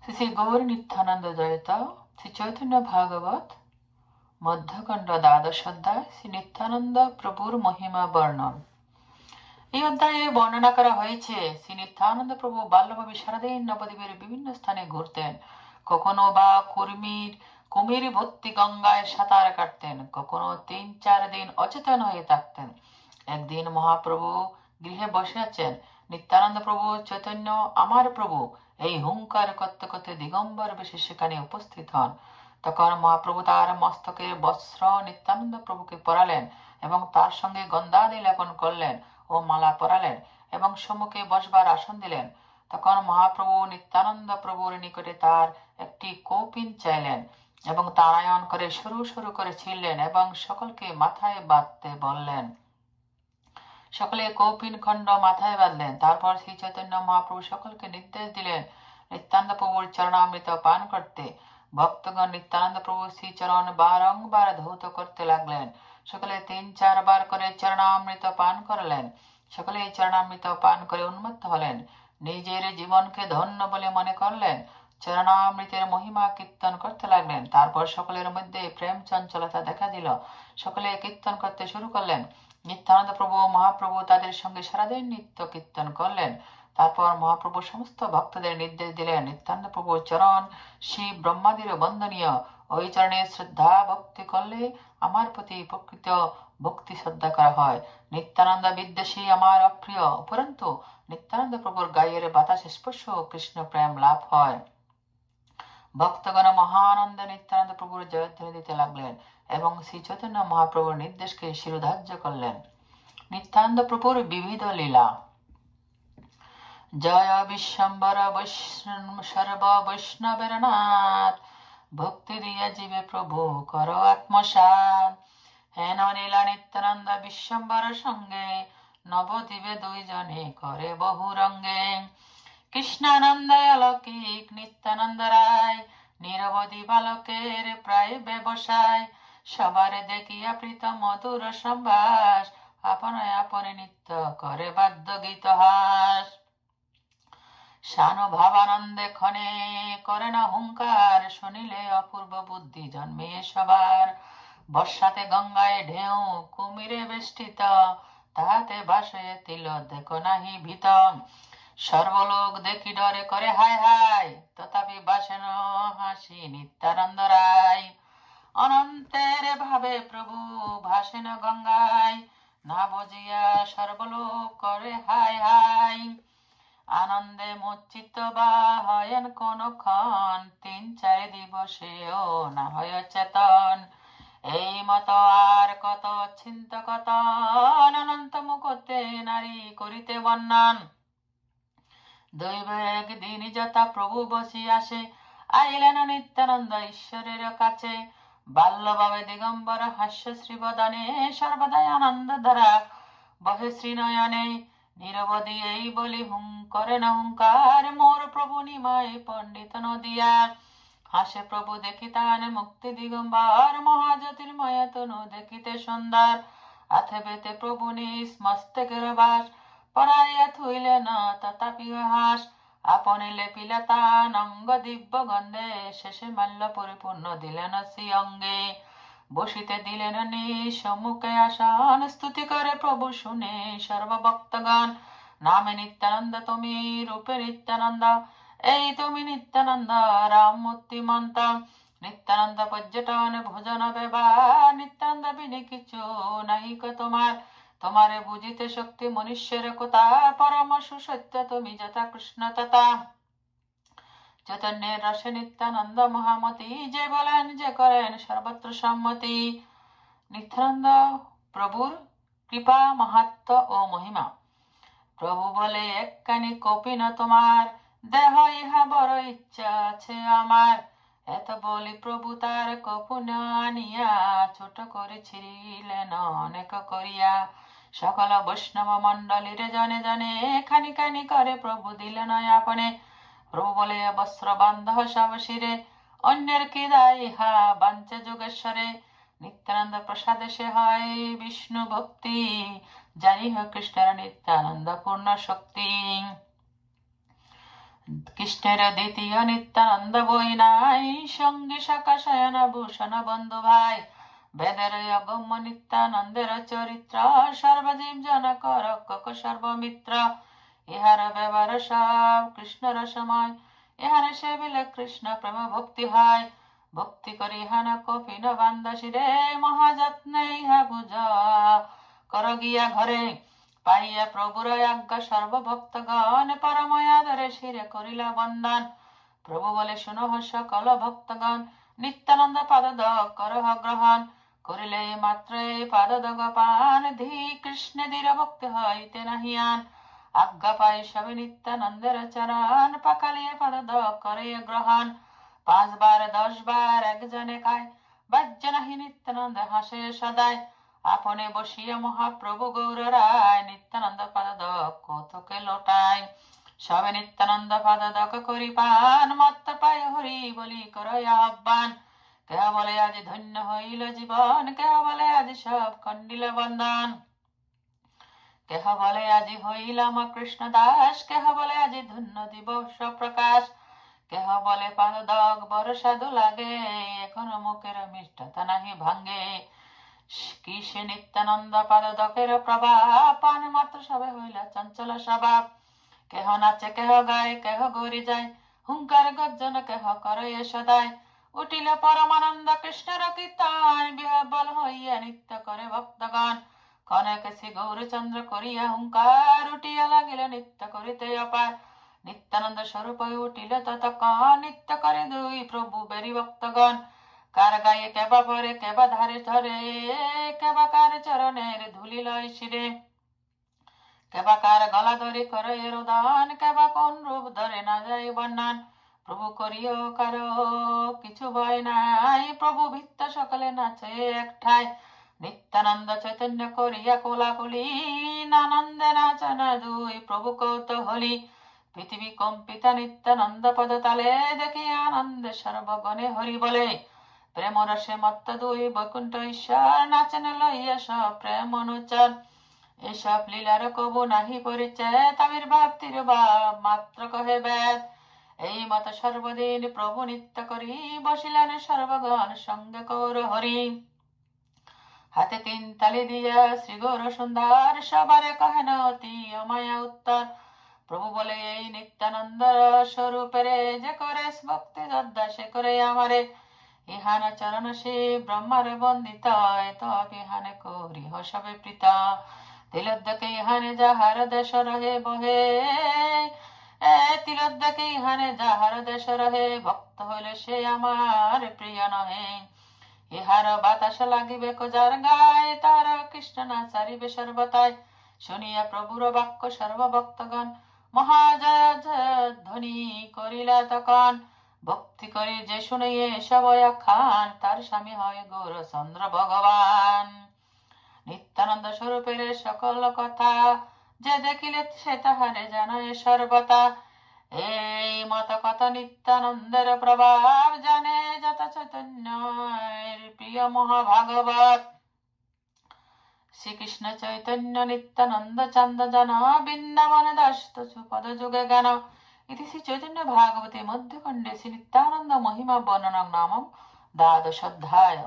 শ্রী গৌর নিত্যানন্দ জয়ত শ্রী চৈতন্য ভাগবত মধ্যখণ্ড দ্বাদশ অধ্যায় শ্রী নিত্যানন্দ প্রভুর মহিমা বর্ণন। এই অধ্যায়ে বর্ণনা করা হয়েছে শ্রী নিত্যানন্দ প্রভু বাল্যভাবে সারাদিন নবদ্বীপের বিভিন্ন স্থানে ঘুরতেন। কখনো বা কুমির ভর্তি গঙ্গায় সাঁতার কাটতেন, কখনো 3-4 দিন অচেতন হয়ে থাকতেন। একদিন মহাপ্রভু গৃহে বসে আছেন। নিত্যানন্দ প্রভু চৈতন্য আমার প্রভু এই হুঙ্কার করতে করতে দিগম্বর বেশে সেখানে উপস্থিত হন। তখন মহাপ্রভু তার মস্তকে বস্ত্র নিত্যানন্দ প্রভুকে পরালেন এবং তার সঙ্গে গন্ধাদি লেপন করলেন ও মালা পরালেন এবং সম্মুখে বসবার আসন দিলেন। তখন মহাপ্রভু নিত্যানন্দ প্রভুর নিকটে তার একটি কৌপিন চাইলেন এবং তারায়ণ করে সরু সরু করে ছিঁড়লেন এবং সকলকে মাথায় বাঁধতে বললেন। সকলে কৌপিন খণ্ড মাথায় বাঁধলেন। তারপর শ্রী চৈতন্য মহাপ্রভু সকলকে নির্দেশ দিলেন নিত্যানন্দ প্রভুর চরণামৃত পান করতে। ভক্তগণ নিত্যানন্দ প্রভু শ্রীচরণ বারংবার ধৌত করতে লাগলেন। সকলে 3-4 বার করে চরণামৃত পান করলেন। সকলে এই চরণামৃত পান করে উন্মত্ত হলেন, নিজের জীবনকে ধন্য বলে মনে করলেন, চরণামৃতের মহিমা কীর্তন করতে লাগলেন। তারপর সকলের মধ্যে প্রেম চঞ্চলতা দেখা দিল। সকলে কীর্তন করতে শুরু করলেন। নিত্যানন্দ প্রভু মহাপ্রভু তাদের সঙ্গে সারাদিন নিত্য কীর্তন করলেন। তারপর মহাপ্রভু সমস্ত ভক্তদের নির্দেশ দিলেন নিত্যানন্দ প্রভুর চরণ শিব ব্রহ্মাদির বন্দনীয়, ওই চরণে শ্রদ্ধা ভক্তি করলে আমার প্রতি প্রকৃত ভক্তি শ্রদ্ধা করা হয়। নিত্যানন্দ বিদ্বেষী আমার অপ্রিয়, উপরন্তু নিত্যানন্দ প্রভুর গায়ের বাতাস স্পর্শ কৃষ্ণ প্রেম লাভ হয়। ভক্তগণ মহানন্দে নিত্যানন্দ প্রভুর জয়ধ্বনি দিতে লাগলেন এবং শ্রী চৈতন্য মহাপ্রভুর নির্দেশকে শিরোধার্য করলেন। নিত্যানন্দ প্রভুর বিবিধ লীলা। জয় বিশ্বম্বর সর্ব বৈষ্ণবের নাথ, ভক্তি দিয়া জীবে প্রভু কর আত্মসাৎ। হেন লীলা নিত্যানন্দ বিশ্বম্বর সঙ্গে, নবদ্বীপে 2 জনে করে বহু রঙ্গে। কৃষ্ণানন্দ অলৌকিক নিত্যানন্দ রায়, নিরবধি বালকের প্রায় ব্যবসায়। সবার দেখিয়া প্রীত মধুর সম্ভাস, আপনে আপনে নিত্য করে বাদ্য গীত হাস। শান ভাবানন্দে ক্ষণে করে না হুঙ্কার, শুনিলে অপূর্ব বুদ্ধি জন্মে সবার। বর্ষাতে গঙ্গায় ঢেউ কুমিরে বেষ্টিত, তাহাতে ভাসে তিল দেখো নাহি ভীত। সর্বলোক দেখি ডরে করে হায় হায়, তথাপি বাসেন হাসি নিত্যানন্দ রায়। অনন্তের ভাবে প্রভু ভাসেন গঙ্গায়, না বুঝিয়া সর্বলোক করে হায় হায়। আনন্দে মূর্ছিত বা হয়েন কোনক্ষণ, 3-4 দিবসেও না হয় চেতন। এই মত আর কত চিন্ত কথন, অনন্ত মুখতে নারী করিতে বর্ণন। দৈব একদিন যথা প্রভু বসি আসে, আইলেন নিত্যানন্দ ঈশ্বরের কাছে। বাল্যভাবে দিগম্বর হাস্য শ্রীবদনে, সর্বদাই আনন্দ ধারা বহে শ্রীনয়নে। নিরবধি এই বলি করেন হুঙ্কার, মোর প্রভু নিমাই পণ্ডিত নদিয়া। হাসে প্রভু দেখিতান মুক্তি দিগম্বর, মহাজ্যোতির্ময় তনু দেখিতে সুন্দর। হাতে বেতে প্রভু নিজ মস্তকের বাস, পরাইয়া থুইলেন তথাপি হাস। আপনে লেপিলা তান অঙ্গ দিব্য গন্ধে, শেষে মাল্য পরিপূর্ণ দিলেন শ্রী অঙ্গে। বসিতে দিলেন সম্মুখে আসন, স্তুতি করে প্রভু শুনে সর্বভক্তগণ। নামে নিত্যানন্দ তুমি, রূপে নিত্যানন্দ, এই তুমি নিত্যানন্দ রাম মূর্তিমন্ত। নিত্যানন্দ পর্যটন ভোজন ব্যবহার, নিত্যানন্দ বিনে কিছু নাহিক তোমার। তোমারে বুঝিতে শক্তি মনুষ্যের কোথা, পরম সুসত্য তুমি যথা কৃষ্ণ তথা। চৈতন্যের রসে নিত্যানন্দ মহামতি, যে বলেন যে করেন সর্বত্র সম্মতি। নিত্যানন্দ প্রভুর কৃপা মাহাত্ম্য ও মহিমা। প্রভু বলে একখানি কপিন তোমার, দেহ ইহা বড় ইচ্ছা আছে আমার। এত বলি প্রভু তার কপুন আনিয়া, ছোট করে ছিঁড়িলেন অনেক করিয়া। সকল বৈষ্ণব মন্ডলীর জনে জনে, খানি খানি করে প্রভু দিলেন আপনে। প্রভু বলে বস্ত্র বান্ধ সব শিরে, অন্যের কি দায় ইহা বাঞ্চে যোগেশ্বরে। নিত্যানন্দ প্রসাদে সে হয় বিষ্ণু ভক্তি, জানি হয় কৃষ্ণের নিত্যানন্দ পূর্ণ শক্তি। কৃষ্ণের দ্বিতীয় নিত্যানন্দ বই নাই, সঙ্গী শাখা শয়ন ভূষণ বন্ধু ভাই। বেদের অগম্য নিত্যানন্দের চরিত্র, সর্বজীব জনক রক্ষক সর্বমিত্র। ইহার ব্যবহার সব কৃষ্ণর সময়, ইহানে সেবিলে কৃষ্ণ প্রেম ভক্তি হয়। ভক্তি করি ইহান কপিন বান্দাসিরে, মহাযত্নে ইহা বুঝ কর গিয়া ঘরে। পাইয়া প্রভুর আজ্ঞা সর্বভক্তগণ, পরময় আদরে শিরে করিলা বন্দন। প্রভু বলে শুনো সকল ভক্তগণ, নিত্যানন্দ পাদদ করহ গ্রহণ। করিলে মাত্র পাদদগ পান, ধী কৃষ্ণে দৃঢ় ভক্তি হইতে নাহিয়ান। আজ্ঞা পাই সবে নিত্যানন্দের চরণ, পাকালিয়ে পাদদ করে গ্রহণ। 5 বার 10 বার একজনে খায়, বাহ্য নাহি নিত্যানন্দ হাসে সদায়। আপনে বসিয়া মহাপ্রভু গৌর রায়, নিত্যানন্দ পাদদক কৌতুকে লোটায়। সবে নিত্যানন্দ পাদদক করি পান, মত্ত পায় হরি বলি কর আহ্বান। কেহ বলে আজি ধন্য হইল জীবন, কেহ বলে আজি সব খণ্ডিল বন্দন। কেহ বলে আজি হইলাম কৃষ্ণ দাস, কেহ বলে আজি ধন্য দিবস প্রকাশ। কেহ বলে পাদদক বড় সাধু লাগে, এখন মুখের মিষ্টতা নাহি ভাঙ্গে। কি সে নিত্যানন্দ পাদদকের প্রভাব, পান মাত্র সবে হইলা চঞ্চল স্বভাব। কেহ নাচে কেহ গায় কেহ গৌরি যায়, হুঙ্কার গর্জন কেহ করে সদায়। উঠিল পরমানন্দ কৃষ্ণের কীর্তন, বিহ্বল হইয়া নিত্য করে ভক্তগণ। কনকে শ্রী গৌরচন্দ্র করিয়া হুঙ্কার, উঠিয়া লাগিল নিত্য করিতে অপার। নিত্যানন্দ স্বরূপ উঠিল ততক্ষণ, নিত্য করে দুই প্রভু বেরি ভক্তগণ। কার গায়ে কেবা পরে কেবা ধারে ধরে, কেবা কার চরণের ধুলি লয় শিরে। কেবা কার গলা ধরে করে রোদন, কেবা কোন রূপ ধরে না যায় বর্ণন। প্রভু করিও কারো কিছু ভয় নাই, প্রভু ভিত্ত সকলে নাচে একঠায়। নিত্যানন্দ চৈতন্য করিয়া কোলাকুলি, আনন্দে নাচনা দুই প্রভু কৌতূহলী। পৃথিবী কম্পিতা নিত্যানন্দ পদতালে, দেখি আনন্দে সর্বগণে হরি বলে। প্রেম রসে মত্ত দুই বৈকুণ্ঠ ঈশ্বর, নাচেন লইয়া সব প্রেম অনুচর। এসব লীলার কবু নাহি পরিচয়, আবির্ভাব তিরুভাব মাত্র কহে বেদ। এই মত সর্বদিন প্রভু নিত্য করি, বসিলেন সর্বগণ সঙ্গে কৌর হরি। হাতে 3 তালি দিয়া শ্রী গৌর সুন্দর, সবারে কহেন অতি অমায়া উত্তর। প্রভু বলে এই নিত্যানন্দ স্বরূপের, যে করে ভক্তি শ্রদ্ধা সে করে আমারে। ইহান চরণ সে ব্রহ্মার বন্দিত, তব ইহানে করি হসবে প্রীত। তিলোদ্যকে ইহানে যাহার দেশ রহে বহে, তিলোদ্যকে ইহানে যাহার দেশ রহে, ভক্ত হইলে সে আমার প্রিয় নহে। ইহার বাতাস লাগিবে যার গায়, তার কৃষ্ণ নাচারিবে সর্বতায়। শুনিয়া প্রভুর বাক্য সর্বভক্তগণ, মহাজয় ধ্বনি করিলা তখন। ভক্তি করি যে শুনিয়ে সবয় খান, তার স্বামী হয় গৌরচন্দ্র ভগবান। নিত্যানন্দ স্বরূপের সকল কথা, যে দেখিলে সে তাহারে জানায় সর্বতা। এই মত কত নিত্যানন্দের প্রভাব, জানে যত চৈতন্যের প্রিয় মহাভাগবত। শ্রীকৃষ্ণ চৈতন্য নিত্যানন্দ চন্দ জন, বৃন্দাবনে দাস পদ যুগে জ্ঞান। ইতি শ্রী চৈতন্য ভাগবতে মধ্যখণ্ডে শ্রী নিত্যানন্দ মহিমা বর্ণনং নামম 12শ অধ্যায়।